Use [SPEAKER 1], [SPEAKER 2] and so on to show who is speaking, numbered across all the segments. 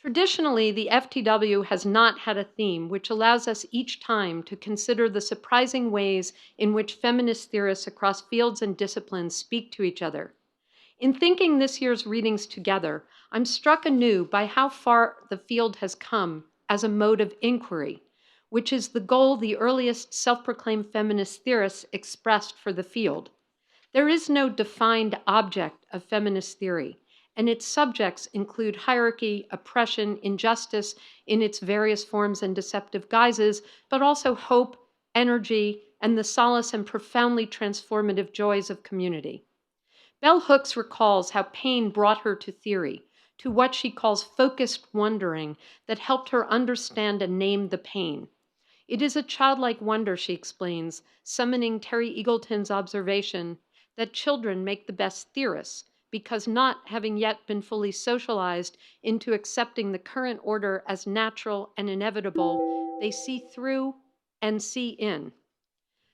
[SPEAKER 1] Traditionally, the FTW has not had a theme, which allows us each time to consider the surprising ways in which feminist theorists across fields and disciplines speak to each other. In thinking this year's readings together, I'm struck anew by how far the field has come as a mode of inquiry, which is the goal the earliest self-proclaimed feminist theorists expressed for the field. There is no defined object of feminist theory, and its subjects include hierarchy, oppression, injustice in its various forms and deceptive guises, but also hope, energy, and the solace and profoundly transformative joys of community. Bell Hooks recalls how pain brought her to theory, to what she calls focused wondering that helped her understand and name the pain. It is a childlike wonder, she explains, summoning Terry Eagleton's observation that children make the best theorists because, not having yet been fully socialized into accepting the current order as natural and inevitable, they see through and see in.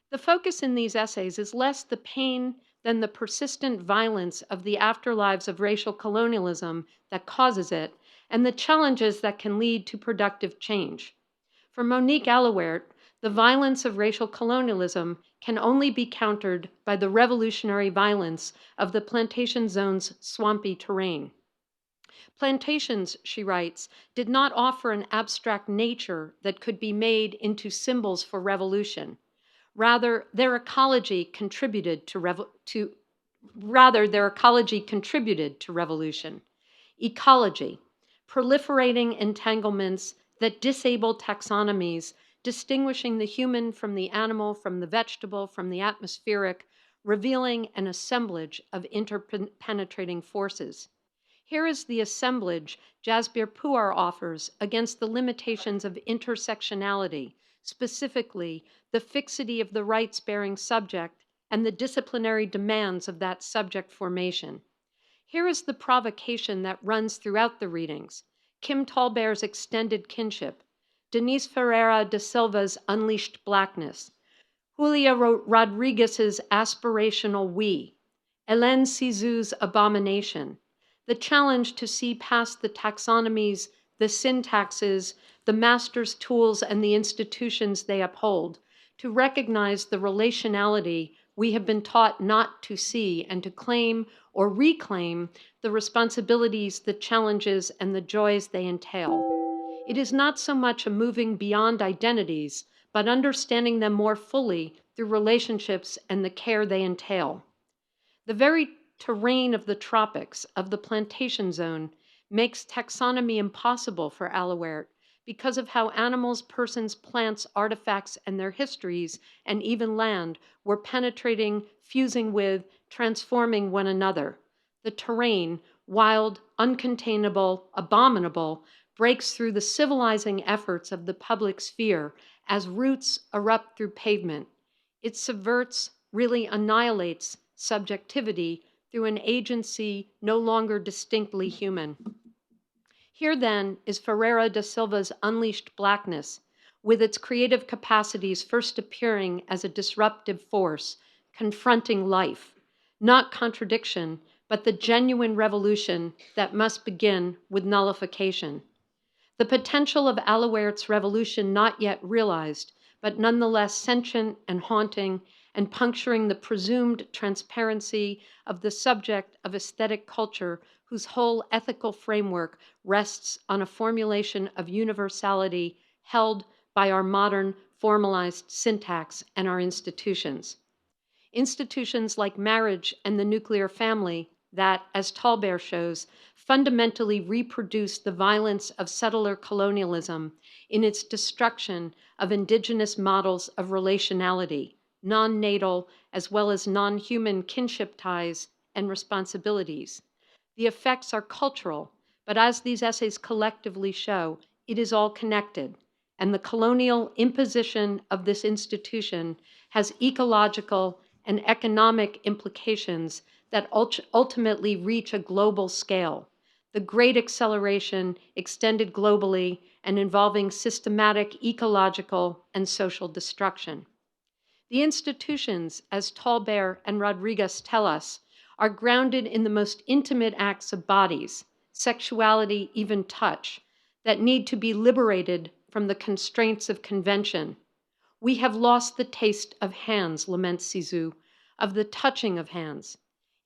[SPEAKER 1] The focus in these essays is less the pain than the persistent violence of the afterlives of racial colonialism that causes it, and the challenges that can lead to productive change. For Monique Allawert, the violence of racial colonialism can only be countered by the revolutionary violence of the plantation zone's swampy terrain. Plantations, she writes, did not offer an abstract nature that could be made into symbols for revolution. Rather, their ecology contributed to revolution. Ecology, proliferating entanglements that disable taxonomies, distinguishing the human from the animal, from the vegetable, from the atmospheric, revealing an assemblage of interpenetrating forces. Here is the assemblage Jasbir Puar offers against the limitations of intersectionality, specifically the fixity of the rights-bearing subject and the disciplinary demands of that subject formation. Here is the provocation that runs throughout the readings: Kim Tallbear's extended kinship, Denise Ferreira da Silva's unleashed blackness, Julia Rodriguez's aspirational we, Hélène Cixoux's abomination, the challenge to see past the taxonomies, the syntaxes, the master's tools, and the institutions they uphold, to recognize the relationality we have been taught not to see, and to claim or reclaim the responsibilities, the challenges, and the joys they entail. It is not so much a moving beyond identities, but understanding them more fully through relationships and the care they entail. The very terrain of the tropics, of the plantation zone, makes taxonomy impossible for Allawert because of how animals, persons, plants, artifacts, and their histories, and even land, were penetrating, fusing with, transforming one another. The terrain, wild, uncontainable, abominable, breaks through the civilizing efforts of the public sphere as roots erupt through pavement. It subverts, really annihilates, subjectivity through an agency no longer distinctly human. Here, then, is Ferreira da Silva's unleashed blackness, with its creative capacities first appearing as a disruptive force, confronting life, not contradiction, but the genuine revolution that must begin with nullification. The potential of Allawert's revolution not yet realized, but nonetheless sentient and haunting, and puncturing the presumed transparency of the subject of aesthetic culture whose whole ethical framework rests on a formulation of universality held by our modern formalized syntax and our institutions. Institutions like marriage and the nuclear family that, as Tallbear shows, fundamentally reproduce the violence of settler colonialism in its destruction of indigenous models of relationality, non-natal as well as non-human kinship ties and responsibilities. The effects are cultural, but as these essays collectively show, it is all connected, and the colonial imposition of this institution has ecological and economic implications that ultimately reach a global scale. The great acceleration extended globally and involving systematic ecological and social destruction. The institutions, as Tallbear and Rodriguez tell us, are grounded in the most intimate acts of bodies, sexuality, even touch, that need to be liberated from the constraints of convention. We have lost the taste of hands, laments Sisu, of the touching of hands.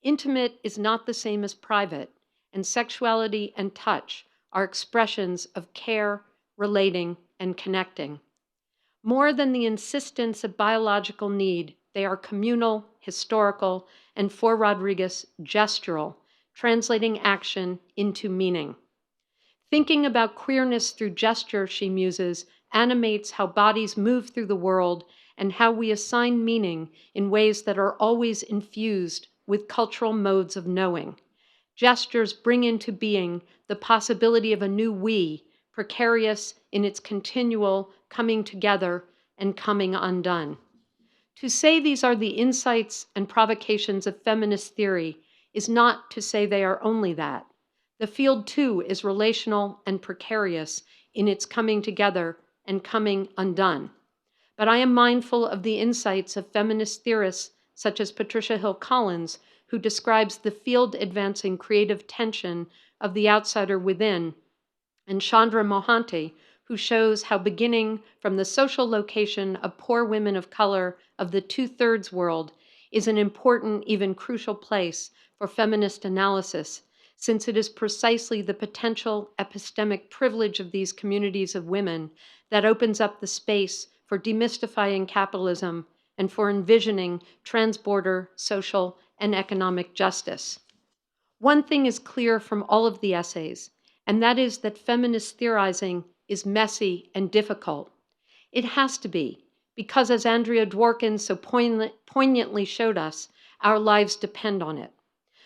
[SPEAKER 1] Intimate is not the same as private, and sexuality and touch are expressions of care, relating, and connecting. More than the insistence of biological need, they are communal, historical, and for Rodriguez, gestural, translating action into meaning. Thinking about queerness through gesture, she muses, animates how bodies move through the world and how we assign meaning in ways that are always infused with cultural modes of knowing. Gestures bring into being the possibility of a new we, precarious in its continual coming together and coming undone. To say these are the insights and provocations of feminist theory is not to say they are only that. The field, too, is relational and precarious in its coming together and coming undone. But I am mindful of the insights of feminist theorists such as Patricia Hill Collins, who describes the field advancing creative tension of the outsider within, and Chandra Mohanty, who shows how beginning from the social location of poor women of color of the two-thirds world is an important, even crucial place for feminist analysis, since it is precisely the potential epistemic privilege of these communities of women that opens up the space for demystifying capitalism and for envisioning transborder social and economic justice. One thing is clear from all of the essays, and that is that feminist theorizing is messy and difficult. It has to be, because as Andrea Dworkin so poignantly showed us, our lives depend on it.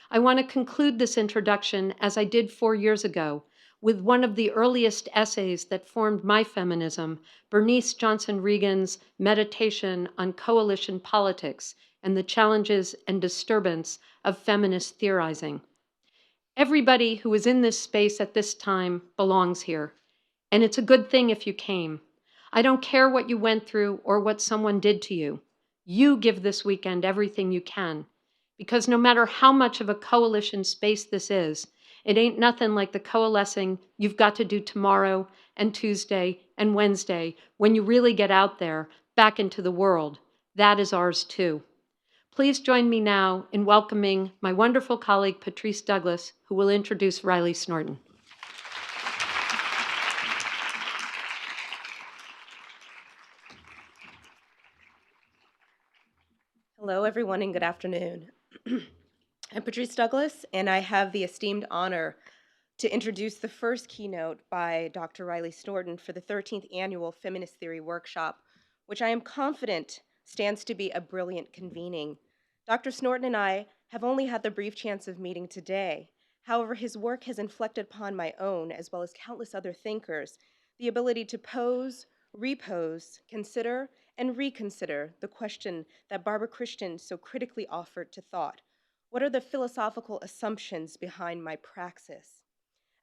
[SPEAKER 1] I want to conclude this introduction, as I did 4 years ago, with one of the earliest essays that formed my feminism, Bernice Johnson Reagan's meditation on coalition politics and the challenges and disturbance of feminist theorizing. Everybody who is in this space at this time belongs here, and it's a good thing if you came. I don't care what you went through or what someone did to you. You give this weekend everything you can, because no matter how much of a coalition space this is, it ain't nothing like the coalescing you've got to do tomorrow and Tuesday and Wednesday when you really get out there, back into the world. That is ours too. Please join me now in welcoming my wonderful colleague, Patrice Douglas, who will introduce Riley Snorton.
[SPEAKER 2] Hello, everyone, and good afternoon. I'm Patrice Douglas, and I have the esteemed honor to introduce the first keynote by Dr. Riley Snorton for the 13th Annual Feminist Theory Workshop, which I am confident stands to be a brilliant convening. Dr. Snorton and I have only had the brief chance of meeting today. However, his work has inflected upon my own, as well as countless other thinkers, the ability to pose, repose, consider, and reconsider the question that Barbara Christian so critically offered to thought. What are the philosophical assumptions behind my praxis?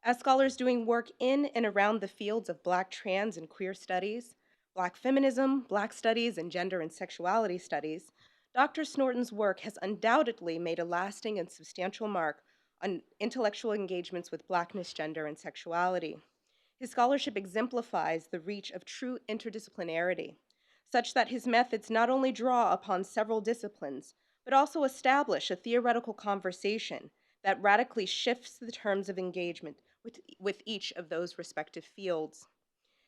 [SPEAKER 2] As scholars doing work in and around the fields of Black trans and queer studies, Black feminism, Black studies, and gender and sexuality studies, Dr. Snorton's work has undoubtedly made a lasting and substantial mark on intellectual engagements with Blackness, gender, and sexuality. His scholarship exemplifies the reach of true interdisciplinarity, such that his methods not only draw upon several disciplines, but also establish a theoretical conversation that radically shifts the terms of engagement with each of those respective fields.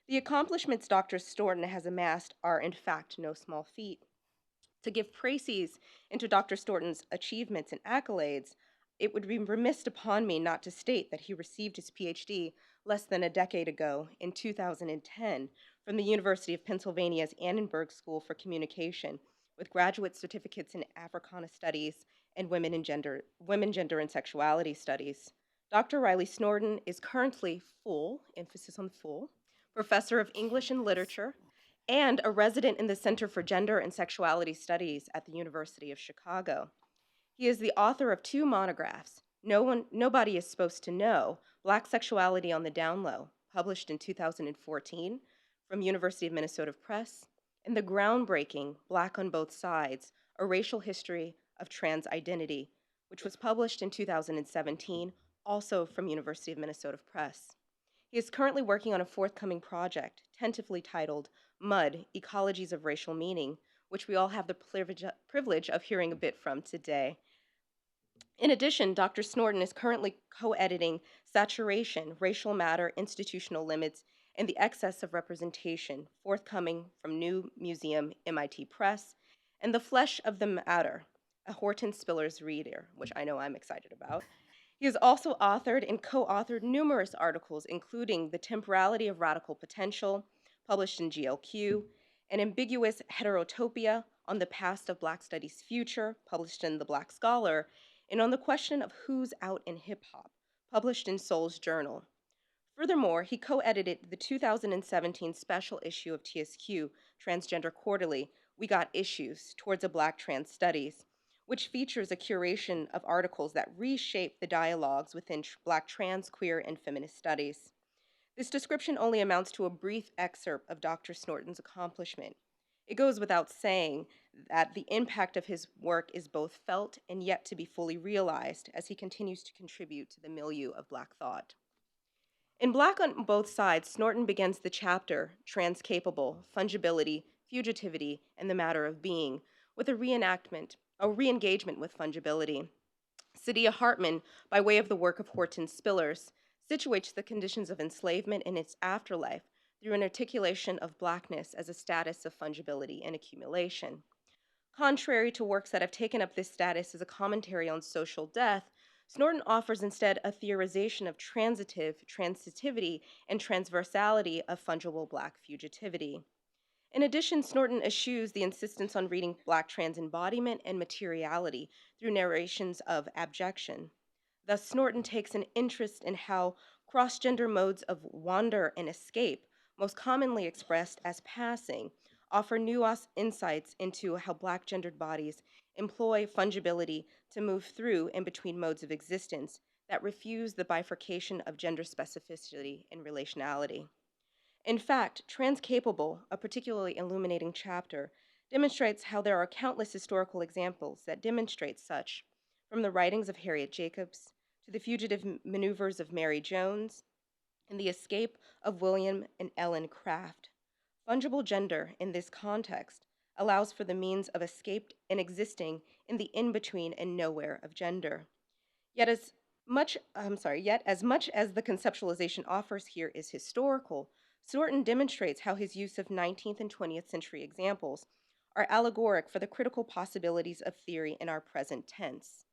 [SPEAKER 2] The accomplishments Dr. Snorton has amassed are, in fact, no small feat. To give précis into Dr. Snorton's achievements and accolades, it would be remiss upon me not to state that he received his PhD less than a decade ago, in 2010, from the University of Pennsylvania's Annenberg School for Communication, with graduate certificates in Africana Studies and Women, Gender, and Sexuality Studies. Dr. Riley Snorton is currently full, emphasis on full, professor of English and Literature, and a resident in the Center for Gender and Sexuality Studies at the University of Chicago. He is the author of 2 monographs, Nobody is Supposed to Know, Black Sexuality on the Down Low, published in 2014 from University of Minnesota Press, and the groundbreaking Black on Both Sides, A Racial History of Trans Identity, which was published in 2017, also from University of Minnesota Press. He is currently working on a forthcoming project, tentatively titled Mud, Ecologies of Racial Meaning, which we all have the privilege of hearing a bit from today. In addition, Dr. Snorton is currently co-editing Saturation, Racial Matter, Institutional Limits, and the Excess of Representation, forthcoming from New Museum, MIT Press, and The Flesh of the Matter, a Hortense Spillers reader, which I know I'm excited about. He has also authored and co-authored numerous articles, including The Temporality of Radical Potential, published in GLQ, An Ambiguous Heterotopia on the Past of Black Studies Future, published in The Black Scholar, and On the Question of Who's Out in Hip Hop, published in Soul's Journal. Furthermore, he co-edited the 2017 special issue of TSQ, Transgender Quarterly, We Got Issues, Towards a Black Trans Studies, which features a curation of articles that reshape the dialogues within Black trans, queer, and feminist studies. This description only amounts to a brief excerpt of Dr. Snorton's accomplishment. It goes without saying that the impact of his work is both felt and yet to be fully realized as he continues to contribute to the milieu of Black thought. In Black on Both Sides, Snorton begins the chapter, Transcapable, Fungibility, Fugitivity, and the Matter of Being, with a re-engagement with fungibility. Sadia Hartman, by way of the work of Hortense Spillers, situates the conditions of enslavement and its afterlife through an articulation of Blackness as a status of fungibility and accumulation. Contrary to works that have taken up this status as a commentary on social death, Snorton offers instead a theorization of transitivity, and transversality of fungible Black fugitivity. In addition, Snorton eschews the insistence on reading Black trans embodiment and materiality through narrations of abjection. Thus, Snorton takes an interest in how cross-gender modes of wander and escape, most commonly expressed as passing, offer nuanced insights into how Black gendered bodies employ fungibility to move through and between modes of existence that refuse the bifurcation of gender specificity and relationality. In fact, Transcapable, a particularly illuminating chapter, demonstrates how there are countless historical examples that demonstrate such, from the writings of Harriet Jacobs to the fugitive maneuvers of Mary Jones and the escape of William and Ellen Craft. Fungible gender, in this context, allows for the means of escaped and existing in the in-between and nowhere of gender. Yet as much as the conceptualization offers here is historical, Snorton demonstrates how his use of 19th and 20th century examples are allegoric for the critical possibilities of theory in our present tense,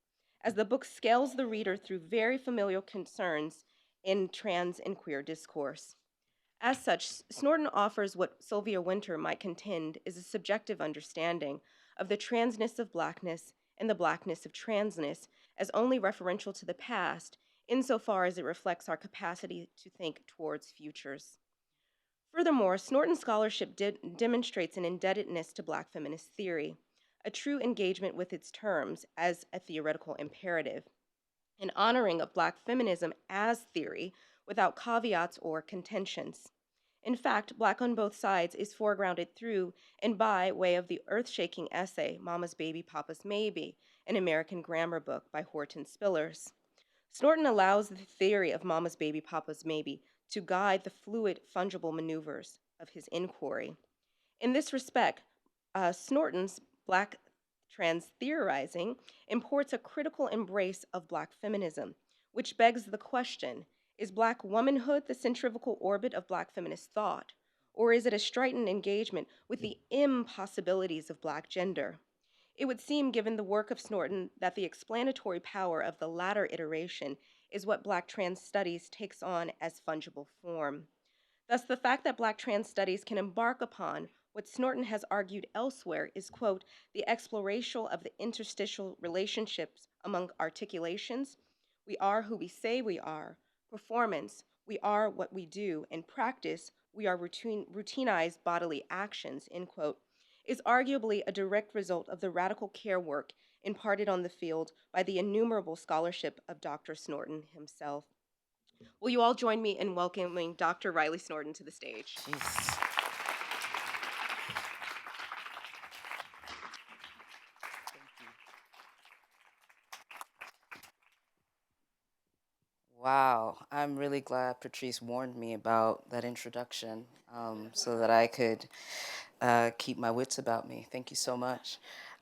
[SPEAKER 2] as the book scales the reader through very familiar concerns in trans and queer discourse. As such, Snorton offers what Sylvia Wynter might contend is a subjective understanding of the transness of Blackness and the Blackness of transness as only referential to the past, insofar as it reflects our capacity to think towards futures. Furthermore, Snorton's scholarship demonstrates an indebtedness to Black feminist theory, a true engagement with its terms as a theoretical imperative, an honoring of Black feminism as theory without caveats or contentions. In fact, Black on Both Sides is foregrounded through and by way of the earth-shaking essay, Mama's Baby, Papa's Maybe, an American grammar book by Hortense Spillers. Snorton allows the theory of Mama's Baby, Papa's Maybe to guide the fluid, fungible maneuvers of his inquiry. In this respect, Snorton's Black trans theorizing imports a critical embrace of Black feminism, which begs the question, is Black womanhood the centrifugal orbit of Black feminist thought, or is it a strident engagement with the impossibilities of Black gender? It would seem, given the work of Snorton, that the explanatory power of the latter iteration is what Black trans studies takes on as fungible form. Thus, the fact that Black trans studies can embark upon what Snorton has argued elsewhere is, quote, the exploration of the interstitial relationships among articulations, we are who we say we are, performance, we are what we do, and practice, we are routinized bodily actions, end quote, is arguably a direct result of the radical care work imparted on the field by the innumerable scholarship of Dr. Snorton himself. Will you all join me in welcoming Dr. Riley Snorton to the stage?
[SPEAKER 3] Jeez. Wow, I'm really glad Patrice warned me about that introduction so that I could keep my wits about me. Thank you so much.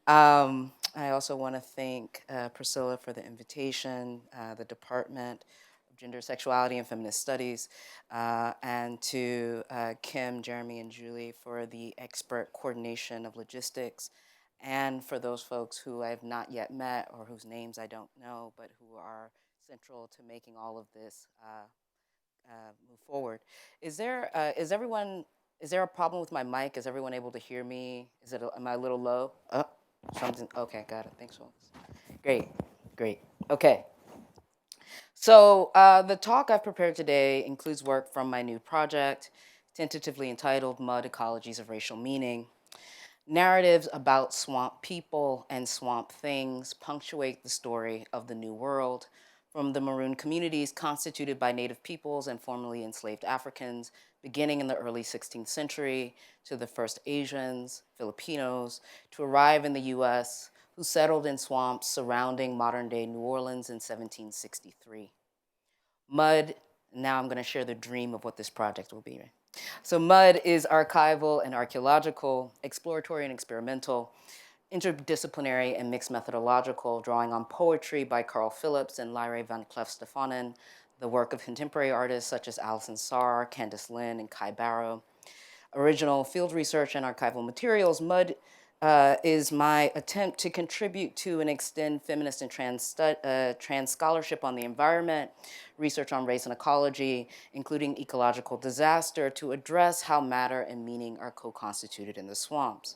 [SPEAKER 3] I also want to thank Priscilla for the invitation, the Department of Gender, Sexuality, and Feminist Studies, and to Kim, Jeremy, and Julie for the expert coordination of logistics, and for those folks who I have not yet met or whose names I don't know, but who are central to making all of this move forward. Is there a problem with my mic? Is everyone able to hear me? Am I a little low? Something, okay, got it, thanks folks. Great, great, okay. So the talk I've prepared today includes work from my new project, tentatively entitled Mud Ecologies of Racial Meaning. Narratives about swamp people and swamp things punctuate the story of the New World, from the maroon communities constituted by Native peoples and formerly enslaved Africans, beginning in the early 16th century, to the first Asians, Filipinos, to arrive in the US, who settled in swamps surrounding modern-day New Orleans in 1763. Mud, now I'm gonna share the dream of what this project will be. So MUD is archival and archaeological, exploratory and experimental, interdisciplinary and mixed methodological, drawing on poetry by Carl Phillips and Lyra van Cleef-Stefanen, the work of contemporary artists such as Alison Sarr, Candice Lynn, and Kai Barrow. Original field research and archival materials, MUD is my attempt to contribute to and extend feminist and trans scholarship on the environment, research on race and ecology, including ecological disaster, to address how matter and meaning are co-constituted in the swamps.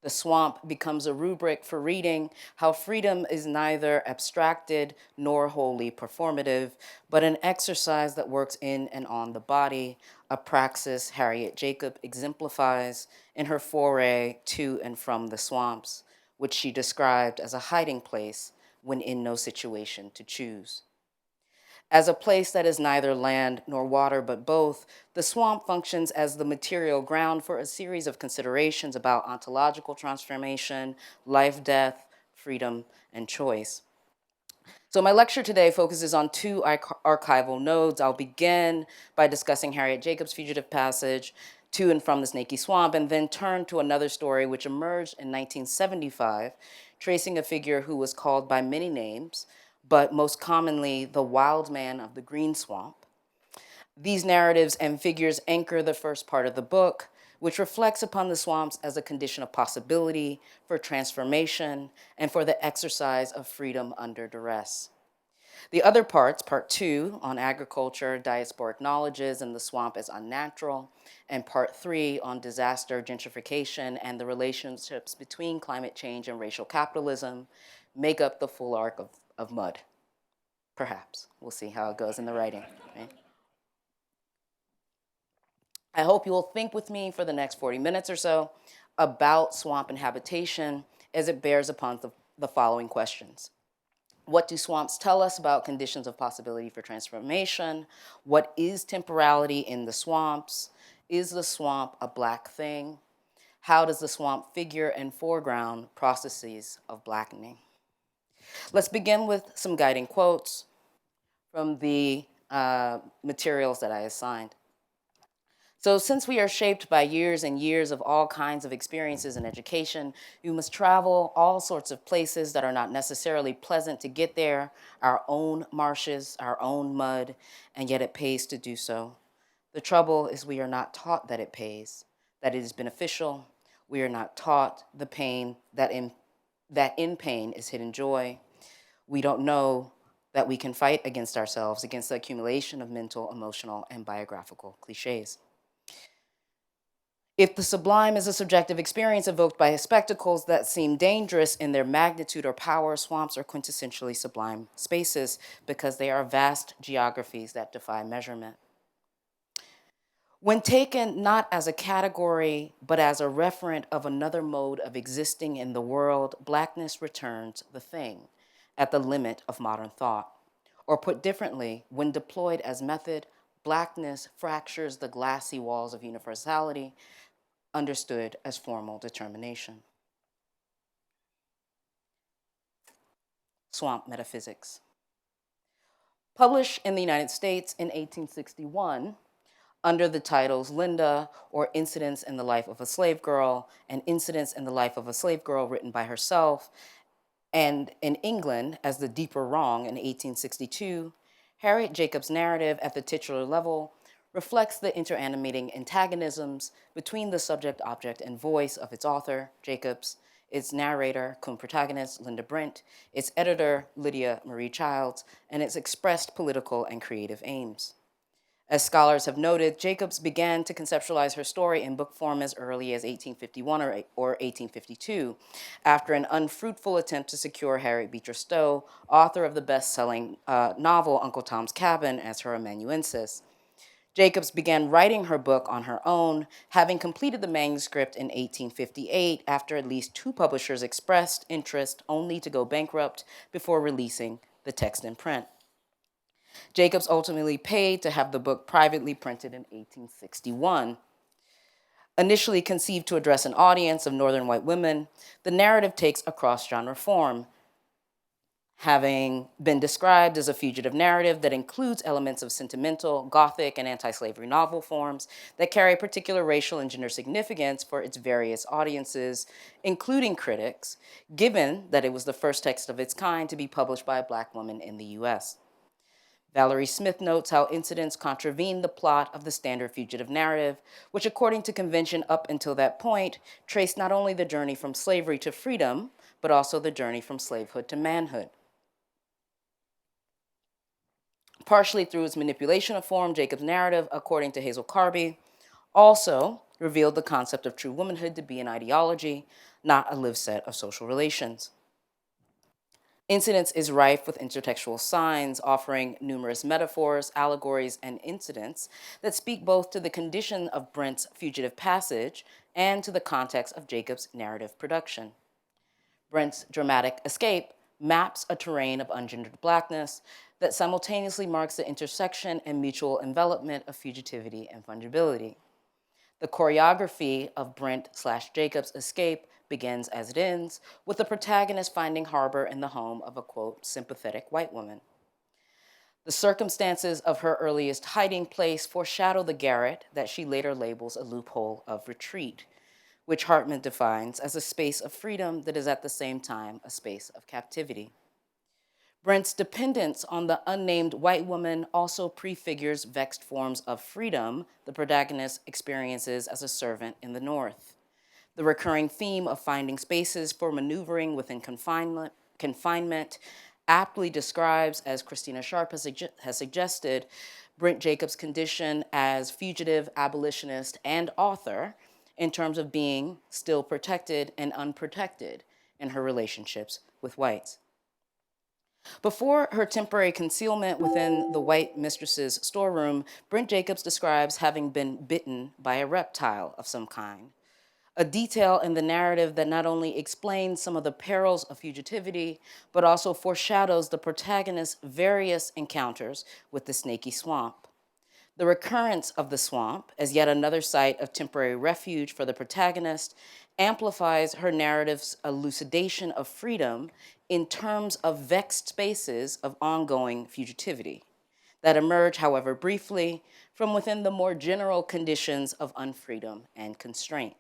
[SPEAKER 3] The swamp becomes a rubric for reading how freedom is neither abstracted nor wholly performative, but an exercise that works in and on the body, a praxis Harriet Jacob exemplifies in her foray to and from the swamps, which she described as a hiding place when in no situation to choose. As a place that is neither land nor water but both, the swamp functions as the material ground for a series of considerations about ontological transformation, life, death, freedom, and choice. So my lecture today focuses on two archival nodes. I'll begin by discussing Harriet Jacobs' fugitive passage to and from the Snaky Swamp, and then turn to another story which emerged in 1975, tracing a figure who was called by many names, but most commonly the wild man of the Green Swamp. These narratives and figures anchor the first part of the book, which reflects upon the swamps as a condition of possibility for transformation and for the exercise of freedom under duress. The other parts, part 2, on agriculture, diasporic knowledges, and the swamp as unnatural, and part 3 on disaster, gentrification, and the relationships between climate change and racial capitalism, make up the full arc of MUD. Perhaps. We'll see how it goes in the writing. Right? I hope you will think with me for the next 40 minutes or so about swamp and habitation as it bears upon the following questions. What do swamps tell us about conditions of possibility for transformation? What is temporality in the swamps? Is the swamp a black thing? How does the swamp figure and foreground processes of blackening? Let's begin with some guiding quotes from the materials that I assigned. So since we are shaped by years and years of all kinds of experiences and education, you must travel all sorts of places that are not necessarily pleasant to get there, our own marshes, our own mud, and yet it pays to do so. The trouble is we are not taught that it pays, that it is beneficial. We are not taught the pain, that in pain is hidden joy. We don't know that we can fight against ourselves, against the accumulation of mental, emotional, and biographical cliches. If the sublime is a subjective experience evoked by spectacles that seem dangerous in their magnitude or power, swamps are quintessentially sublime spaces because they are vast geographies that defy measurement. When taken not as a category, but as a referent of another mode of existing in the world, blackness returns the thing at the limit of modern thought. Or put differently, when deployed as method, blackness fractures the glassy walls of universality, understood as formal determination. Swamp metaphysics. Published in the United States in 1861 under the titles Linda, or Incidents in the Life of a Slave Girl, and Incidents in the Life of a Slave Girl written by herself, and in England as The Deeper Wrong in 1862, Harriet Jacobs' narrative at the titular level reflects the interanimating antagonisms between the subject, object, and voice of its author, Jacobs, its narrator, cum protagonist, Linda Brent, its editor, Lydia Marie Childs, and its expressed political and creative aims. As scholars have noted, Jacobs began to conceptualize her story in book form as early as 1851 or 1852, after an unfruitful attempt to secure Harriet Beecher Stowe, author of the best-selling novel Uncle Tom's Cabin, as her amanuensis. Jacobs began writing her book on her own, having completed the manuscript in 1858 after at least 2 publishers expressed interest only to go bankrupt before releasing the text in print. Jacobs ultimately paid to have the book privately printed in 1861. Initially conceived to address an audience of Northern white women, the narrative takes a cross-genre form, having been described as a fugitive narrative that includes elements of sentimental, Gothic, and anti-slavery novel forms that carry particular racial and gender significance for its various audiences, including critics, given that it was the first text of its kind to be published by a Black woman in the US. Valerie Smith notes how incidents contravened the plot of the standard fugitive narrative, which according to convention up until that point, traced not only the journey from slavery to freedom, but also the journey from slavehood to manhood. Partially through its manipulation of form, Jacobs' narrative, according to Hazel Carby, also revealed the concept of true womanhood to be an ideology, not a lived set of social relations. Incidents is rife with intertextual signs, offering numerous metaphors, allegories, and incidents that speak both to the condition of Brent's fugitive passage and to the context of Jacobs' narrative production. Brent's dramatic escape maps a terrain of ungendered Blackness that simultaneously marks the intersection and mutual envelopment of fugitivity and fungibility. The choreography of Brent/Jacobs' escape begins as it ends, with the protagonist finding harbor in the home of a, quote, sympathetic white woman. The circumstances of her earliest hiding place foreshadow the garret that she later labels a loophole of retreat, which Hartman defines as a space of freedom that is at the same time a space of captivity. Brent's dependence on the unnamed white woman also prefigures vexed forms of freedom the protagonist experiences as a servant in the North. The recurring theme of finding spaces for maneuvering within confinement aptly describes, as Christina Sharp has suggested, Brent Jacobs' condition as fugitive, abolitionist, and author in terms of being still protected and unprotected in her relationships with whites. Before her temporary concealment within the white mistress's storeroom, Brent Jacobs describes having been bitten by a reptile of some kind, a detail in the narrative that not only explains some of the perils of fugitivity, but also foreshadows the protagonist's various encounters with the snaky swamp. The recurrence of the swamp as yet another site of temporary refuge for the protagonist amplifies her narrative's elucidation of freedom in terms of vexed spaces of ongoing fugitivity that emerge, however briefly, from within the more general conditions of unfreedom and constraint.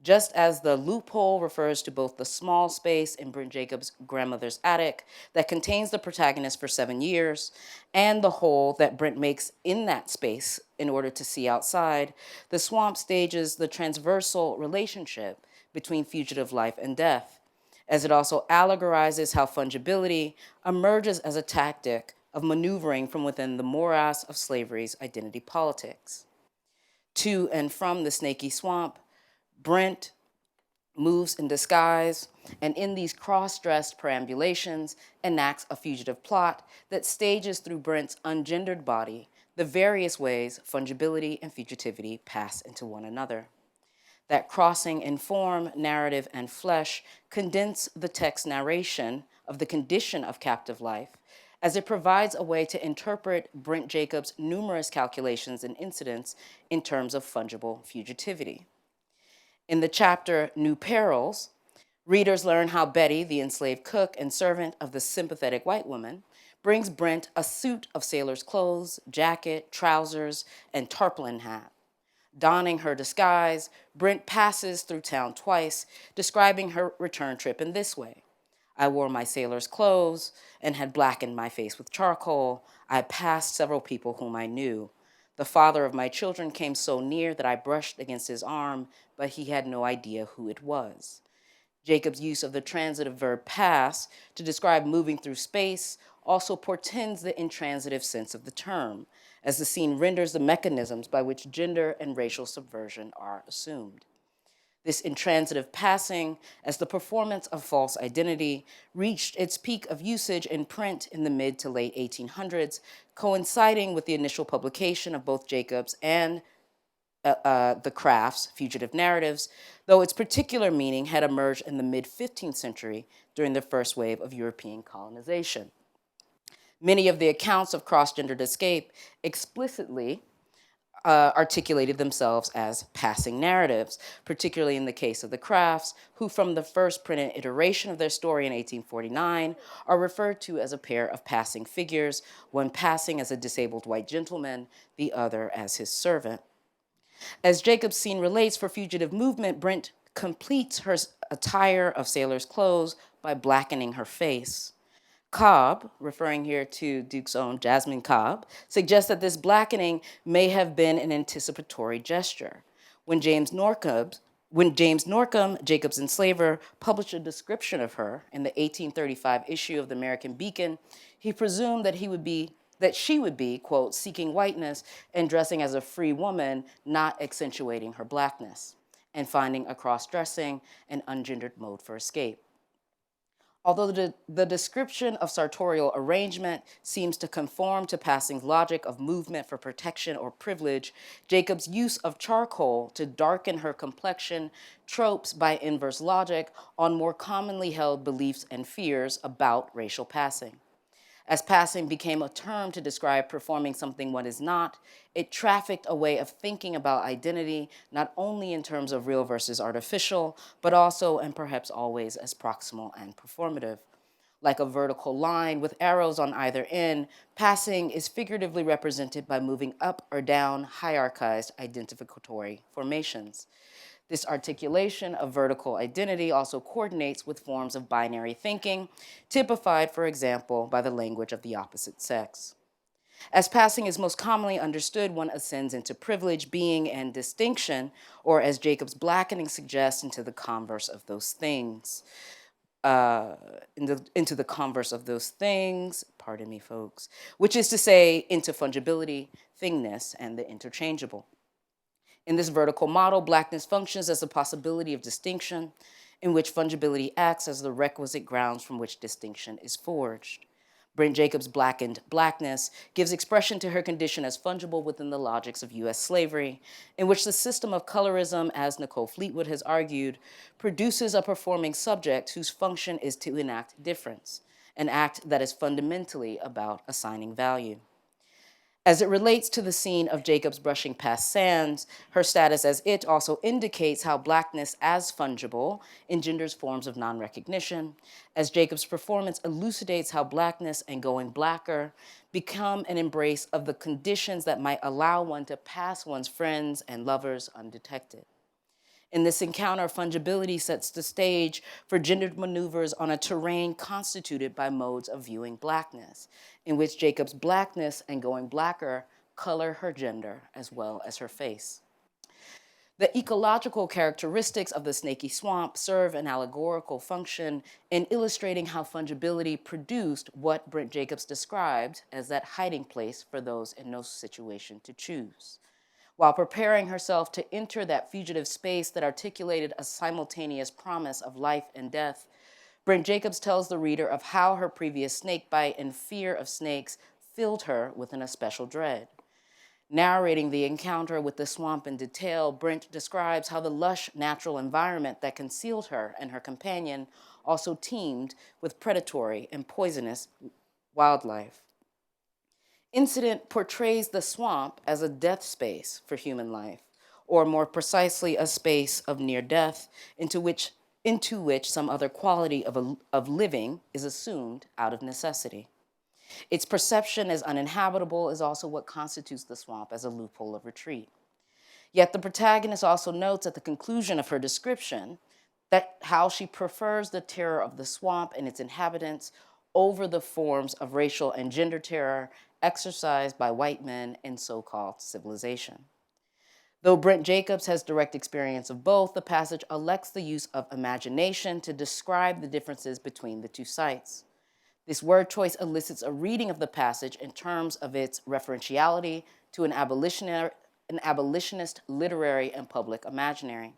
[SPEAKER 3] Just as the loophole refers to both the small space in Brent Jacobs' grandmother's attic that contains the protagonist for 7 years and the hole that Brent makes in that space in order to see outside, the swamp stages the transversal relationship between fugitive life and death, as it also allegorizes how fungibility emerges as a tactic of maneuvering from within the morass of slavery's identity politics. To and from the snaky swamp, Brent moves in disguise, and in these cross-dressed perambulations enacts a fugitive plot that stages through Brent's ungendered body the various ways fungibility and fugitivity pass into one another. That crossing in form, narrative, and flesh condense the text narration of the condition of captive life, as it provides a way to interpret Brent Jacobs' numerous calculations and incidents in terms of fungible fugitivity. In the chapter New Perils, Readers learn how Betty, the enslaved cook and servant of the sympathetic white woman, brings Brent a suit of sailor's clothes, jacket, trousers, and tarpaulin hat. Donning her disguise, Brent passes through town twice, describing her return trip in this way. I wore my sailor's clothes and had blackened my face with charcoal. I passed several people whom I knew. The father of my children came so near that I brushed against his arm, but he had no idea who it was. Jacob's use of the transitive verb pass to describe moving through space also portends the intransitive sense of the term, as the scene renders the mechanisms by which gender and racial subversion are assumed. This intransitive passing, as the performance of false identity, reached its peak of usage in print in the mid to late 1800s, coinciding with the initial publication of both Jacob's and the Crafts' fugitive narratives, though its particular meaning had emerged in the mid-15th century during the first wave of European colonization. Many of the accounts of cross-gendered escape explicitly articulated themselves as passing narratives, particularly in the case of the Crafts, who from the first printed iteration of their story in 1849 are referred to as a pair of passing figures, one passing as a disabled white gentleman, the other as his servant. As Jacob's scene relates for fugitive movement, Brent completes her attire of sailor's clothes by blackening her face. Cobb, referring here to Duke's own Jasmine Cobb, suggests that this blackening may have been an anticipatory gesture. When James Norcom, Jacob's enslaver, published a description of her in the 1835 issue of the American Beacon, he presumed that she would be, quote, seeking whiteness and dressing as a free woman, not accentuating her blackness, and finding a cross-dressing and ungendered mode for escape. Although the description of sartorial arrangement seems to conform to Passing's logic of movement for protection or privilege, Jacob's use of charcoal to darken her complexion tropes by inverse logic on more commonly held beliefs and fears about racial passing. As passing became a term to describe performing something one is not, it trafficked a way of thinking about identity, not only in terms of real versus artificial, but also and perhaps always as proximal and performative. Like a vertical line with arrows on either end, passing is figuratively represented by moving up or down hierarchized identificatory formations. This articulation of vertical identity also coordinates with forms of binary thinking, typified, for example, by the language of the opposite sex. As passing is most commonly understood, one ascends into privilege, being, and distinction, or as Jacob's blackening suggests, into the converse of those things. Into the converse of those things, pardon me, folks, which is to say, into fungibility, thingness, and the interchangeable. In this vertical model, blackness functions as a possibility of distinction, in which fungibility acts as the requisite grounds from which distinction is forged. Brent Jacobs' blackened blackness gives expression to her condition as fungible within the logics of US slavery, in which the system of colorism, as Nicole Fleetwood has argued, produces a performing subject whose function is to enact difference, an act that is fundamentally about assigning value. As it relates to the scene of Jacob's brushing past sands, her status as it also indicates how blackness as fungible engenders forms of non-recognition, as Jacob's performance elucidates how blackness and going blacker become an embrace of the conditions that might allow one to pass one's friends and lovers undetected. In this encounter, fungibility sets the stage for gendered maneuvers on a terrain constituted by modes of viewing blackness, in which Jacob's blackness and going blacker color her gender as well as her face. The ecological characteristics of the snaky swamp serve an allegorical function in illustrating how fungibility produced what Brent Jacobs described as that hiding place for those in no situation to choose. While preparing herself to enter that fugitive space that articulated a simultaneous promise of life and death, Brent Jacobs tells the reader of how her previous snake bite and fear of snakes filled her with an especial dread. Narrating the encounter with the swamp in detail, Brent describes how the lush natural environment that concealed her and her companion also teemed with predatory and poisonous wildlife. Incident portrays the swamp as a death space for human life, or more precisely, a space of near death into which into which some other quality of living is assumed out of necessity. Its perception as uninhabitable is also what constitutes the swamp as a loophole of retreat. Yet the protagonist also notes at the conclusion of her description that how she prefers the terror of the swamp and its inhabitants over the forms of racial and gender terror exercised by white men in so-called civilization. Though Brent Jacobs has direct experience of both, the passage elects the use of imagination to describe the differences between the two sites. This word choice elicits a reading of the passage in terms of its referentiality to an abolitionist literary and public imaginary.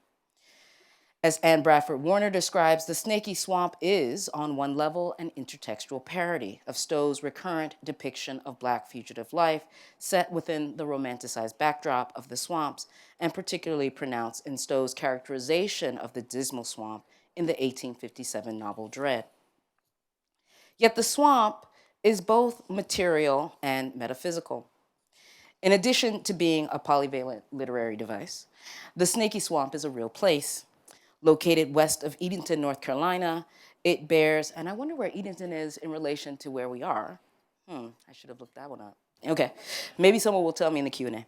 [SPEAKER 3] As Anne Bradford Warner describes, the snaky swamp is, on one level, an intertextual parody of Stowe's recurrent depiction of Black fugitive life set within the romanticized backdrop of the swamps, and particularly pronounced in Stowe's characterization of the dismal swamp in the 1857 novel Dread. Yet the swamp is both material and metaphysical. In addition to being a polyvalent literary device, the snaky swamp is a real place. Located west of Edenton, North Carolina, it bears, and I wonder where Edenton is in relation to where we are. I should have looked that one up. Okay, maybe someone will tell me in the Q&A.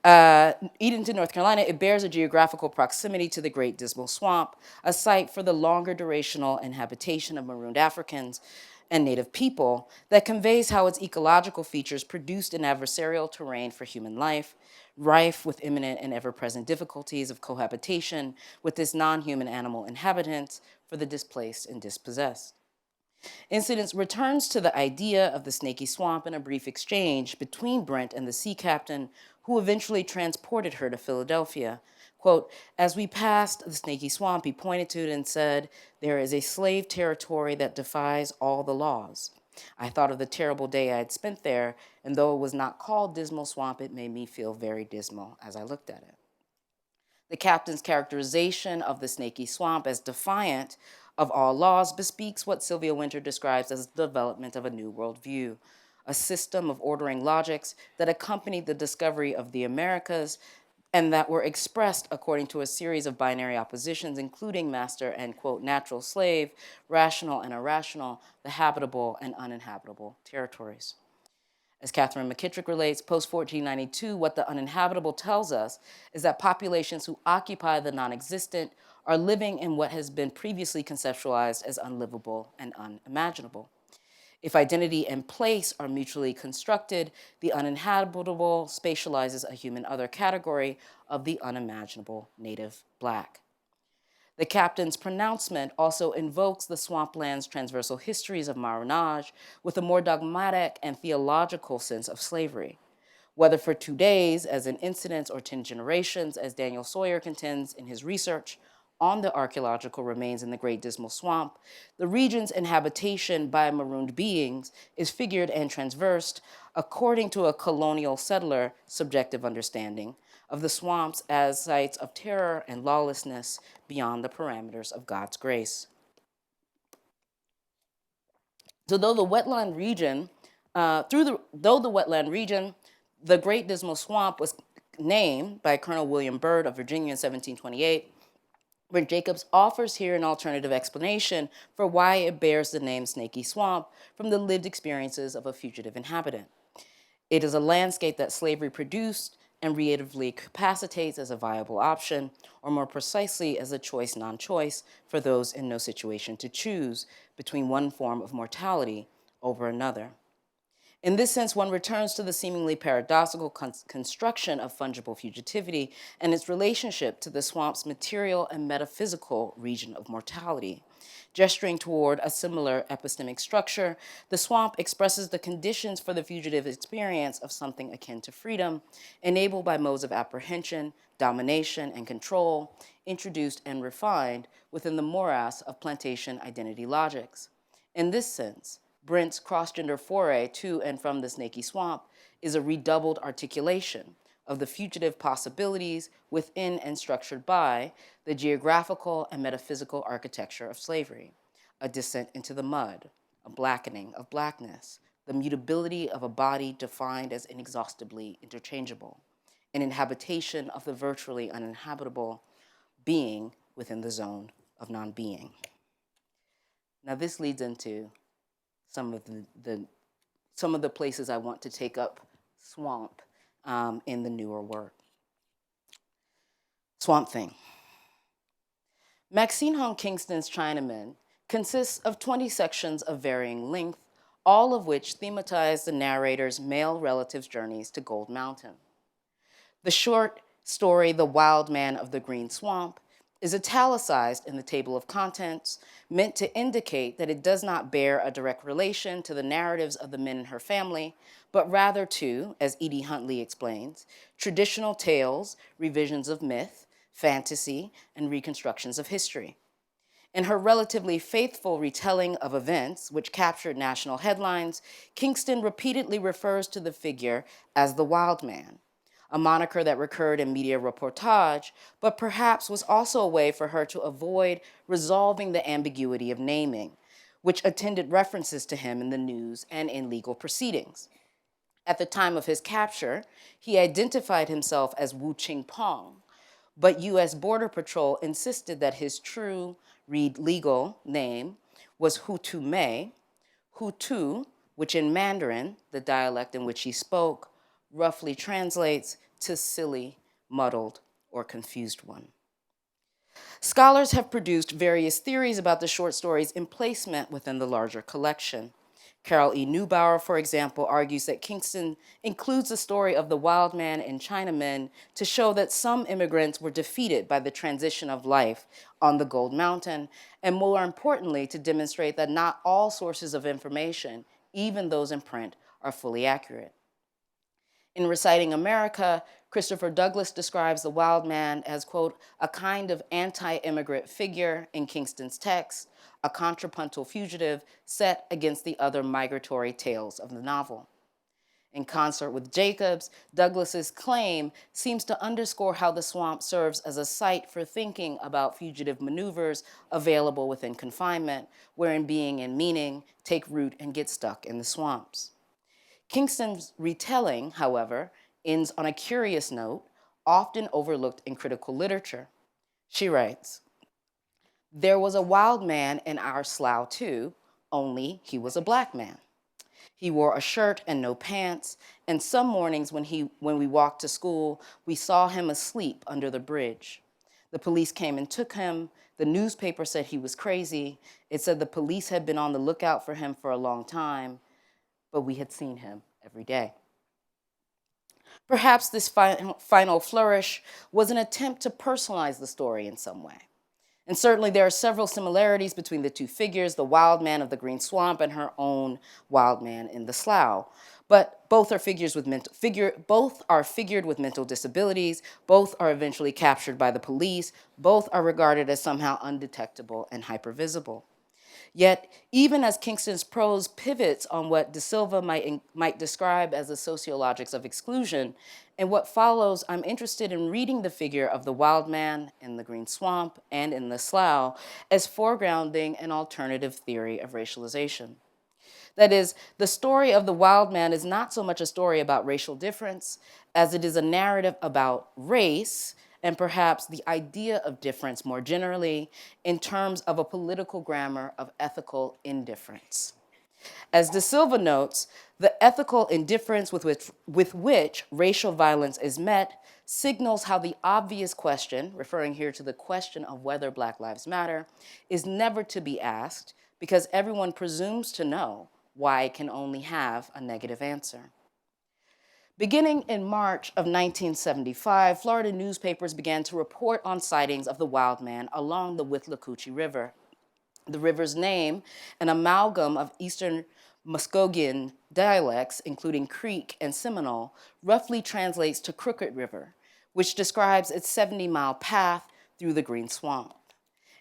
[SPEAKER 3] Edenton, North Carolina, it bears a geographical proximity to the Great Dismal Swamp, a site for the longer durational inhabitation of marooned Africans and Native people that conveys how its ecological features produced an adversarial terrain for human life, rife with imminent and ever-present difficulties of cohabitation with this non-human animal inhabitants for the displaced and dispossessed. Incidents returns to the idea of the snaky swamp in a brief exchange between Brent and the sea captain, who eventually transported her to Philadelphia. Quote, as we passed the snaky swamp, he pointed to it and said, there is a slave territory that defies all the laws. I thought of the terrible day I had spent there, and though it was not called Dismal Swamp, it made me feel very dismal as I looked at it. The captain's characterization of the snaky swamp as defiant of all laws bespeaks what Sylvia Wynter describes as the development of a new worldview, a system of ordering logics that accompanied the discovery of the Americas and that were expressed according to a series of binary oppositions, including master and, quote, natural slave, rational and irrational, the habitable and uninhabitable territories. As Catherine McKittrick relates, post-1492, what the uninhabitable tells us is that populations who occupy the non-existent are living in what has been previously conceptualized as unlivable and unimaginable. If identity and place are mutually constructed, the uninhabitable spatializes a human other category of the unimaginable native Black. The captain's pronouncement also invokes the swampland's transversal histories of marronage with a more dogmatic and theological sense of slavery. Whether for 2 days, as in incidents, or 10 generations, as Daniel Sawyer contends in his research on the archaeological remains in the Great Dismal Swamp, the region's inhabitation by marooned beings is figured and transversed according to a colonial settler subjective understanding of the swamps as sites of terror and lawlessness beyond the parameters of God's grace. So though the wetland region, the Great Dismal Swamp was named by Colonel William Byrd of Virginia in 1728, Brent Jacobs offers here an alternative explanation for why it bears the name Snaky Swamp from the lived experiences of a fugitive inhabitant. It is a landscape that slavery produced and creatively capacitates as a viable option, or more precisely as a choice non-choice for those in no situation to choose between one form of mortality over another. In this sense, one returns to the seemingly paradoxical construction of fungible fugitivity and its relationship to the swamp's material and metaphysical region of mortality. Gesturing toward a similar epistemic structure, the swamp expresses the conditions for the fugitive experience of something akin to freedom, enabled by modes of apprehension, domination, and control, introduced and refined within the morass of plantation identity logics. In this sense, Brent's cross-gender foray to and from the Snaky Swamp is a redoubled articulation of the fugitive possibilities within and structured by the geographical and metaphysical architecture of slavery, a descent into the mud, a blackening of Blackness, the mutability of a body defined as inexhaustibly interchangeable, an inhabitation of the virtually uninhabitable being within the zone of non-being. Now this leads into some of the places I want to take up swamp in the newer work. Swamp Thing. Maxine Hong Kingston's Chinamen consists of 20 sections of varying length, all of which thematize the narrator's male relative's journeys to Gold Mountain. The short story, The Wild Man of the Green Swamp, is italicized in the table of contents, meant to indicate that it does not bear a direct relation to the narratives of the men in her family, but rather to, as Edie Huntley explains, traditional tales, revisions of myth, fantasy, and reconstructions of history. In her relatively faithful retelling of events, which captured national headlines, Kingston repeatedly refers to the figure as the Wild Man, a moniker that recurred in media reportage, but perhaps was also a way for her to avoid resolving the ambiguity of naming, which attended references to him in the news and in legal proceedings. At the time of his capture, he identified himself as Wu Qingpong, but US Border Patrol insisted that his true, read legal, name was Hu Tu Mei, Hu Tu, which in Mandarin, the dialect in which he spoke, roughly translates to silly, muddled, or confused one. Scholars have produced various theories about the short story's emplacement within the larger collection. Carol E. Neubauer, for example, argues that Kingston includes the story of the wild man and Chinamen to show that some immigrants were defeated by the transition of life on the Gold Mountain, and more importantly, to demonstrate that not all sources of information, even those in print, are fully accurate. In Reciting America, Christopher Douglas describes the wild man as, quote, a kind of anti-immigrant figure in Kingston's text, a contrapuntal fugitive set against the other migratory tales of the novel. In concert with Jacobs, Douglas's claim seems to underscore how the swamp serves as a site for thinking about fugitive maneuvers available within confinement, wherein being and meaning take root and get stuck in the swamps. Kingston's retelling, however, ends on a curious note, often overlooked in critical literature. She writes, there was a wild man in our slough too, only he was a black man. He wore a shirt and no pants, and some mornings when we walked to school, we saw him asleep under the bridge. The police came and took him. The newspaper said he was crazy. It said the police had been on the lookout for him for a long time, but we had seen him every day. Perhaps this final flourish was an attempt to personalize the story in some way. And certainly there are several similarities between the two figures, the wild man of the Green Swamp and her own wild man in the slough. But both are figured with mental disabilities, both are eventually captured by the police, both are regarded as somehow undetectable and hypervisible. Yet, even as Kingston's prose pivots on what De Silva might describe as the sociologics of exclusion, in what follows, I'm interested in reading the figure of the wild man in the Green Swamp and in the slough as foregrounding an alternative theory of racialization. That is, the story of the wild man is not so much a story about racial difference as it is a narrative about race and perhaps the idea of difference more generally in terms of a political grammar of ethical indifference. As De Silva notes, the ethical indifference with which racial violence is met signals how the obvious question, referring here to the question of whether Black Lives Matter, is never to be asked because everyone presumes to know why it can only have a negative answer. Beginning in March of 1975, Florida newspapers began to report on sightings of the wild man along the Withlacoochee River. The river's name, an amalgam of Eastern Muskogean dialects, including Creek and Seminole, roughly translates to Crooked River, which describes its 70-mile path through the Green Swamp.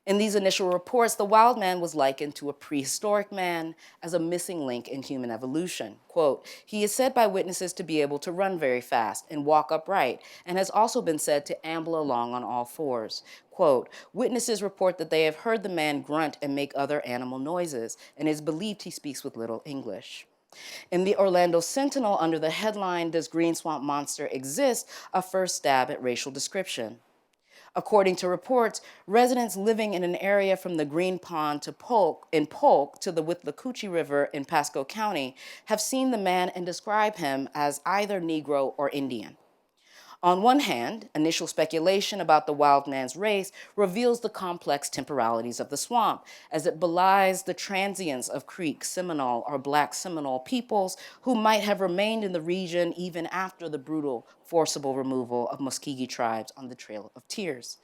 [SPEAKER 3] In these initial reports, the wild man was likened to a prehistoric man as a missing link in human evolution. Quote, he is said by witnesses to be able to run very fast and walk upright, and has also been said to amble along on all fours. Quote, witnesses report that they have heard the man grunt and make other animal noises, and it is believed he speaks with little English. In the Orlando Sentinel, under the headline, Does Green Swamp Monster Exist?, a first stab at racial description. According to reports, residents living in an area from the Green Pond to Polk to the Withlacoochee River in Pasco County have seen the man and describe him as either Negro or Indian. On one hand, initial speculation about the wild man's race reveals the complex temporalities of the swamp, as it belies the transience of Creek, Seminole, or Black Seminole peoples who might have remained in the region even after the brutal, forcible removal of Muskogee tribes on the Trail of Tears.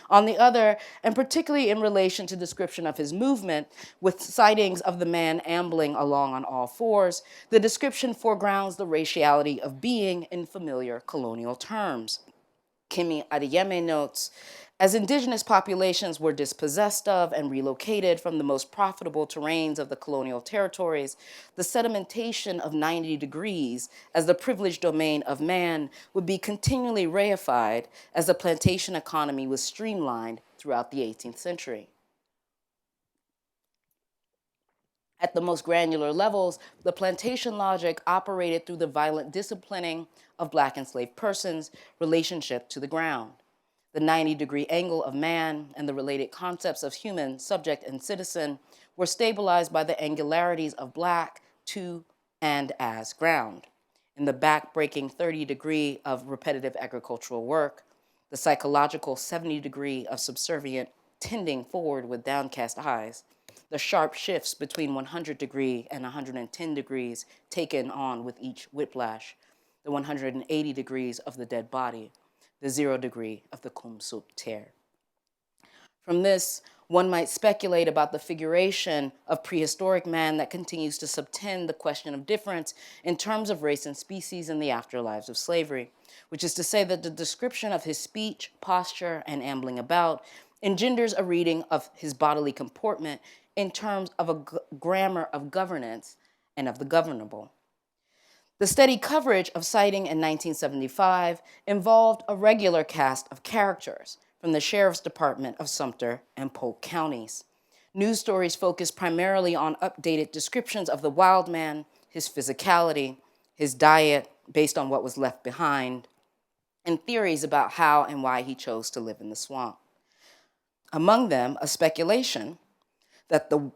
[SPEAKER 3] On the other, and particularly in relation to description of his movement, with sightings of the man ambling along on all fours, the description foregrounds the raciality of being in familiar colonial terms. Kimi Adeyemi notes, as indigenous populations were dispossessed of and relocated from the most profitable terrains of the colonial territories, the sedimentation of 90 degrees as the privileged domain of man would be continually reified as the plantation economy was streamlined throughout the 18th century. At the most granular levels, the plantation logic operated through the violent disciplining of Black enslaved persons' relationship to the ground. The 90-degree angle of man and the related concepts of human, subject, and citizen were stabilized by the angularities of Black to and as ground. In the back-breaking 30-degree of repetitive agricultural work, the psychological 70-degree of subservient tending forward with downcast eyes, the sharp shifts between 100-degree and 110 degrees taken on with each whiplash, the 180 degrees of the dead body, the 0 degree of the cum sub terre. From this, one might speculate about the figuration of prehistoric man that continues to subtend the question of difference in terms of race and species in the afterlives of slavery, which is to say that the description of his speech, posture, and ambling about engenders a reading of his bodily comportment in terms of a grammar of governance and of the governable. The steady coverage of sighting in 1975 involved a regular cast of characters from the Sheriff's Department of Sumter and Polk counties. News stories focused primarily on updated descriptions of the wild man, his physicality, his diet based on what was left behind, and theories about how and why he chose to live in the swamp. Among them, a speculation that the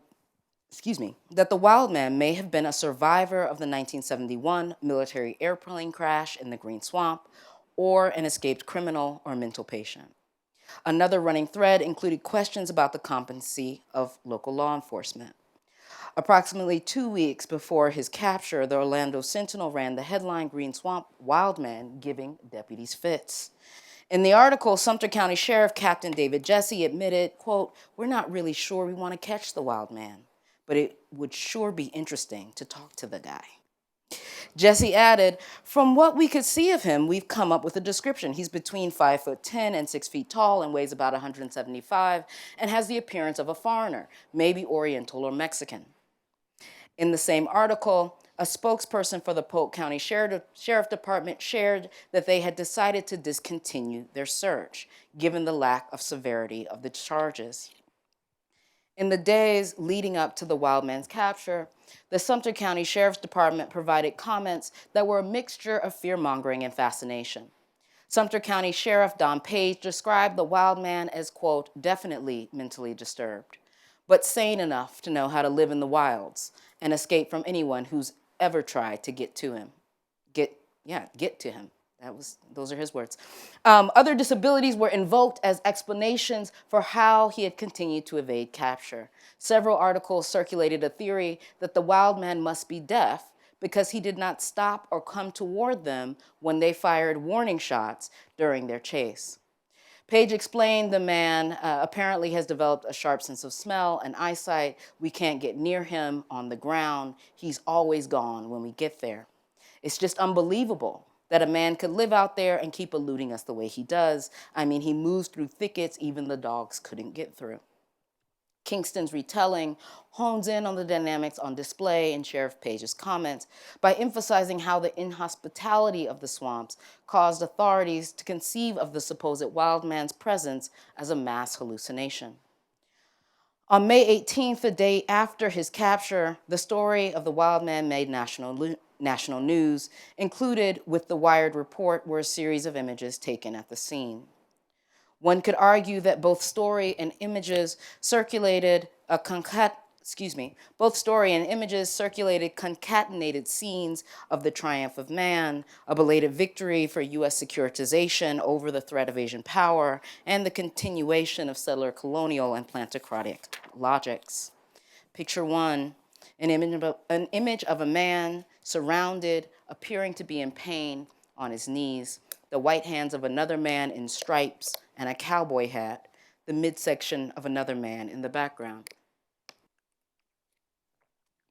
[SPEAKER 3] wild man may have been a survivor of the 1971 military airplane crash in the Green Swamp, or an escaped criminal or mental patient. Another running thread included questions about the competency of local law enforcement. Approximately 2 weeks before his capture, the Orlando Sentinel ran the headline, "Green Swamp Wild Man Giving Deputies Fits." In the article, Sumter County Sheriff Captain David Jesse admitted, quote, "We're not really sure we want to catch the wild man, but it would sure be interesting to talk to the guy." Jesse added, "From what we could see of him, we've come up with a description. He's between 5'10" and 6 feet tall and weighs about 175 and has the appearance of a foreigner, maybe Oriental or Mexican." In the same article, a spokesperson for the Polk County Sheriff Department shared that they had decided to discontinue their search, given the lack of severity of the charges. In the days leading up to the wild man's capture, the Sumter County Sheriff's Department provided comments that were a mixture of fear-mongering and fascination. Sumter County Sheriff Don Page described the wild man as, quote, "definitely mentally disturbed, but sane enough to know how to live in the wilds and escape from anyone who's ever tried to get to him. Get to him. Those are his words. Other disabilities were invoked as explanations for how he had continued to evade capture. Several articles circulated a theory that the wild man must be deaf because he did not stop or come toward them when they fired warning shots during their chase. Page explained the man apparently has developed a sharp sense of smell and eyesight. We can't get near him on the ground. He's always gone when we get there. It's just unbelievable that a man could live out there and keep eluding us the way he does. I mean, he moves through thickets even the dogs couldn't get through. Kingston's retelling hones in on the dynamics on display in Sheriff Page's comments by emphasizing how the inhospitality of the swamps caused authorities to conceive of the supposed wild man's presence as a mass hallucination. On May 18th, the day after his capture, the story of the wild man made national news. Included with the Wired report were a series of images taken at the scene. One could argue that both story and images circulated concatenated scenes of the triumph of man, a belated victory for US securitization over the threat of Asian power, and the continuation of settler colonial and plantocratic logics. Picture one, an image of a man surrounded, appearing to be in pain, on his knees, the white hands of another man in stripes and a cowboy hat, the midsection of another man in the background.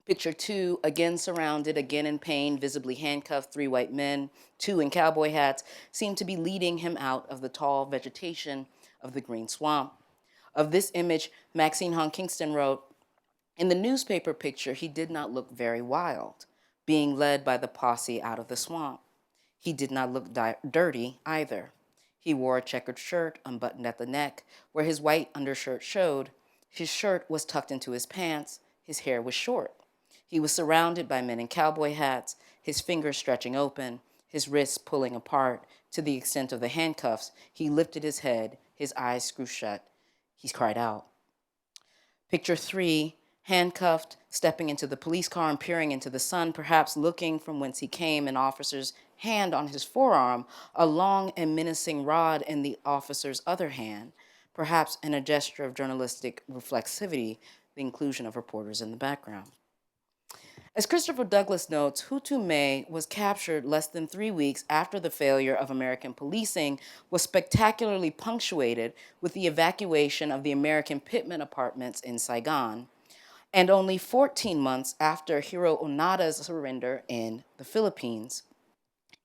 [SPEAKER 3] Picture two, again surrounded, again in pain, visibly handcuffed, three white men, two in cowboy hats, seem to be leading him out of the tall vegetation of the green swamp. Of this image, Maxine Hong Kingston wrote, "In the newspaper picture, he did not look very wild, being led by the posse out of the swamp. He did not look dirty either. He wore a checkered shirt unbuttoned at the neck, where his white undershirt showed. His shirt was tucked into his pants. His hair was short. He was surrounded by men in cowboy hats, his fingers stretching open, his wrists pulling apart. To the extent of the handcuffs, he lifted his head, his eyes screwed shut. He cried out." Picture three, handcuffed, stepping into the police car and peering into the sun, perhaps looking from whence he came, an officer's hand on his forearm, a long and menacing rod in the officer's other hand, perhaps in a gesture of journalistic reflexivity, the inclusion of reporters in the background. As Christopher Douglas notes, Hu Tu-mei was captured less than 3 weeks after the failure of American policing was spectacularly punctuated with the evacuation of the American Pittman apartments in Saigon, and only 14 months after Hiro Onada's surrender in the Philippines.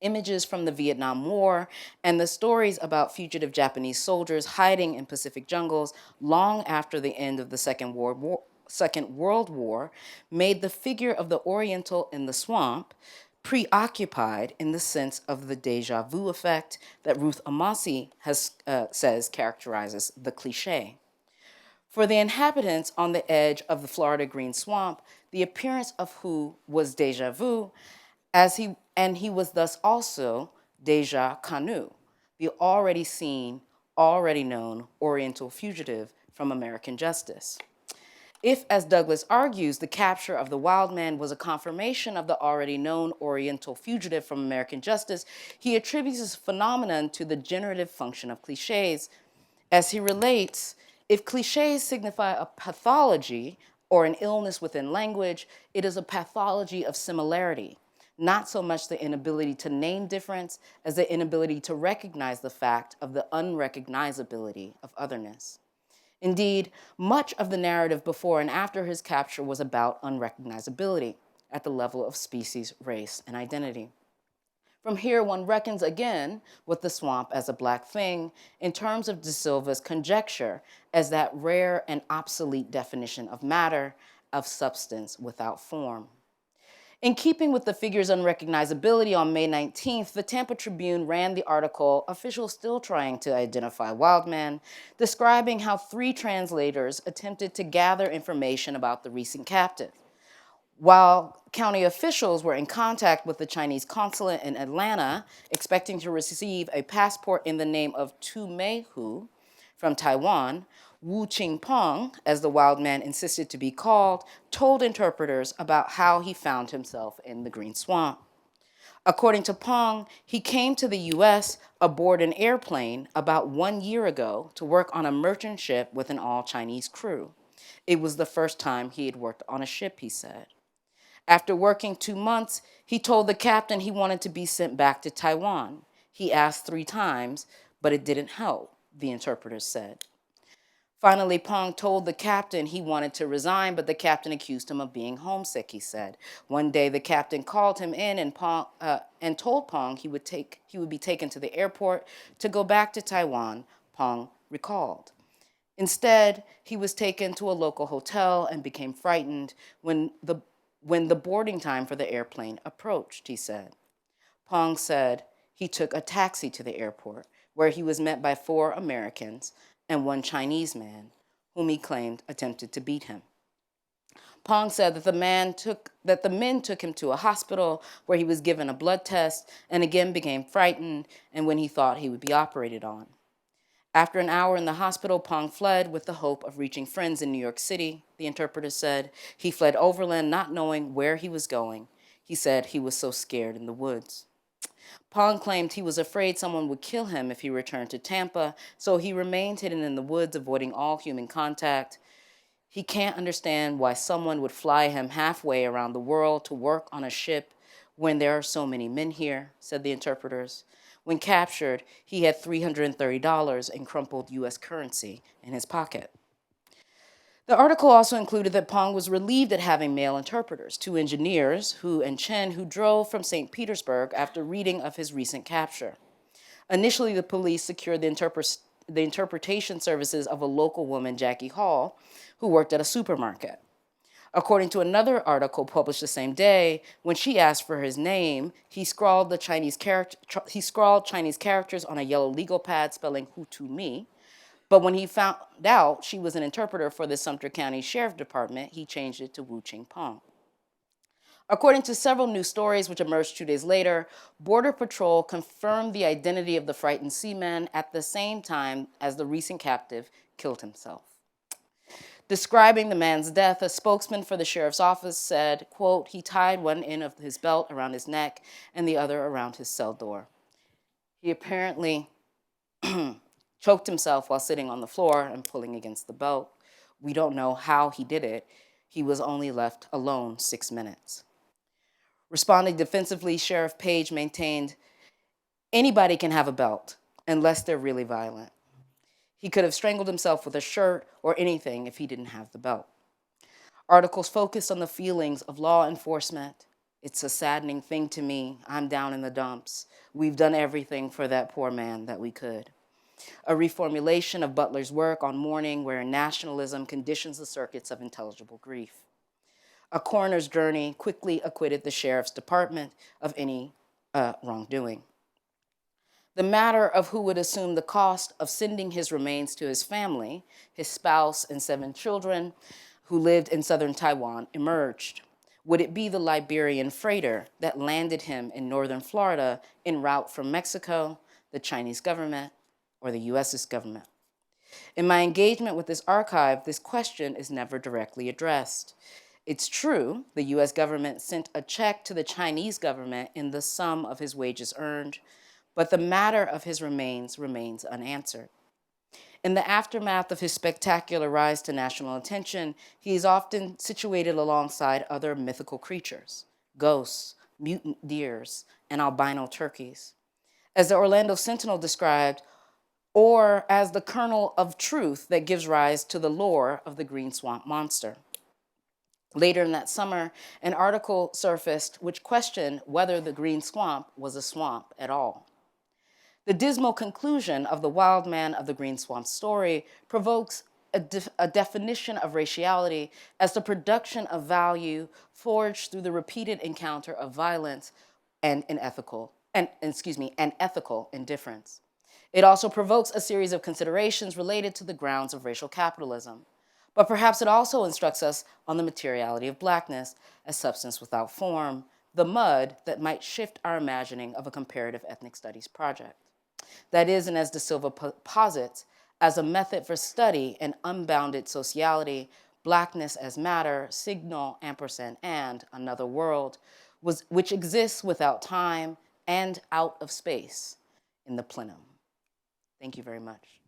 [SPEAKER 3] Images from the Vietnam War and the stories about fugitive Japanese soldiers hiding in Pacific jungles long after the end of the Second World War made the figure of the Oriental in the swamp preoccupied in the sense of the deja vu effect that Ruth Amassi says characterizes the cliche. For the inhabitants on the edge of the Florida Green Swamp, the appearance of Hu was deja vu, and he was thus also deja connu, the already seen, already known Oriental fugitive from American justice. If, as Douglas argues, the capture of the wild man was a confirmation of the already known Oriental fugitive from American justice, he attributes this phenomenon to the generative function of cliches. As he relates, if cliches signify a pathology or an illness within language, it is a pathology of similarity, not so much the inability to name difference as the inability to recognize the fact of the unrecognizability of otherness. Indeed, much of the narrative before and after his capture was about unrecognizability at the level of species, race, and identity. From here, one reckons again with the swamp as a black thing in terms of De Silva's conjecture as that rare and obsolete definition of matter, of substance without form. In keeping with the figure's unrecognizability, on May 19th, the Tampa Tribune ran the article, "Officials Still Trying to Identify Wildman," describing how 3 translators attempted to gather information about the recent captive. While county officials were in contact with the Chinese consulate in Atlanta, expecting to receive a passport in the name of Tu-mei Hu from Taiwan, Wu Qingpeng, as the wild man insisted to be called, told interpreters about how he found himself in the Green Swamp. According to Peng, he came to the US aboard an airplane about 1 year ago to work on a merchant ship with an all-Chinese crew. It was the first time he had worked on a ship, he said. After working 2 months, he told the captain he wanted to be sent back to Taiwan. He asked 3 times, but it didn't help, the interpreters said. Finally, Peng told the captain he wanted to resign, but the captain accused him of being homesick, he said. One day, the captain called him in and told Peng he would be taken to the airport to go back to Taiwan, Peng recalled. Instead, he was taken to a local hotel and became frightened when the boarding time for the airplane approached, he said. Peng said he took a taxi to the airport, where he was met by 4 Americans and 1 Chinese man, whom he claimed attempted to beat him. Peng said that the men took him to a hospital where he was given a blood test and again became frightened and when he thought he would be operated on. After an hour in the hospital, Pong fled with the hope of reaching friends in New York City, the interpreter said. He fled overland, not knowing where he was going. He said he was so scared in the woods. Pong claimed he was afraid someone would kill him if he returned to Tampa, so he remained hidden in the woods, avoiding all human contact. He can't understand why someone would fly him halfway around the world to work on a ship when there are so many men here, said the interpreters. When captured, he had $330 in crumpled US currency in his pocket. The article also included that Pong was relieved at having male interpreters, two engineers, Hu and Chen, who drove from St. Petersburg after reading of his recent capture. Initially, the police secured the interpretation services of a local woman, Jackie Hall, who worked at a supermarket. According to another article published the same day, when she asked for his name, he scrawled Chinese characters on a yellow legal pad spelling Hu to me. But when he found out she was an interpreter for the Sumter County Sheriff Department, he changed it to Wu Ching Pong. According to several news stories which emerged 2 days later, Border Patrol confirmed the identity of the frightened seaman at the same time as the recent captive killed himself. Describing the man's death, a spokesman for the sheriff's office said, quote, he tied one end of his belt around his neck and the other around his cell door. He apparently choked himself while sitting on the floor and pulling against the belt. We don't know how he did it. He was only left alone 6 minutes. Responding defensively, Sheriff Page maintained, anybody can have a belt, unless they're really violent. He could have strangled himself with a shirt or anything if he didn't have the belt. Articles focused on the feelings of law enforcement. It's a saddening thing to me. I'm down in the dumps. We've done everything for that poor man that we could. A reformulation of Butler's work on mourning, where nationalism conditions the circuits of intelligible grief. A coroner's journey quickly acquitted the sheriff's department of any wrongdoing. The matter of who would assume the cost of sending his remains to his family, his spouse and 7 children who lived in southern Taiwan, emerged. Would it be the Liberian freighter that landed him in northern Florida en route from Mexico, the Chinese government, or the US's government? In my engagement with this archive, this question is never directly addressed. It's true, the US government sent a check to the Chinese government in the sum of his wages earned, but the matter of his remains remains unanswered. In the aftermath of his spectacular rise to national attention, he is often situated alongside other mythical creatures, ghosts, mutant deers, and albino turkeys. As the Orlando Sentinel described, or as the kernel of truth that gives rise to the lore of the green swamp monster. Later in that summer, an article surfaced which questioned whether the green swamp was a swamp at all. The dismal conclusion of the wild man of the green swamp story provokes a definition of raciality as the production of value forged through the repeated encounter of violence and ethical indifference. It also provokes a series of considerations related to the grounds of racial capitalism. But perhaps it also instructs us on the materiality of blackness as substance without form, the mud that might shift our imagining of a comparative ethnic studies project. That is, and as De Silva posits, as a method for study in unbounded sociality, blackness as matter, signal, ampersand, and another world, which exists without time and out of space in the plenum. Thank you very much.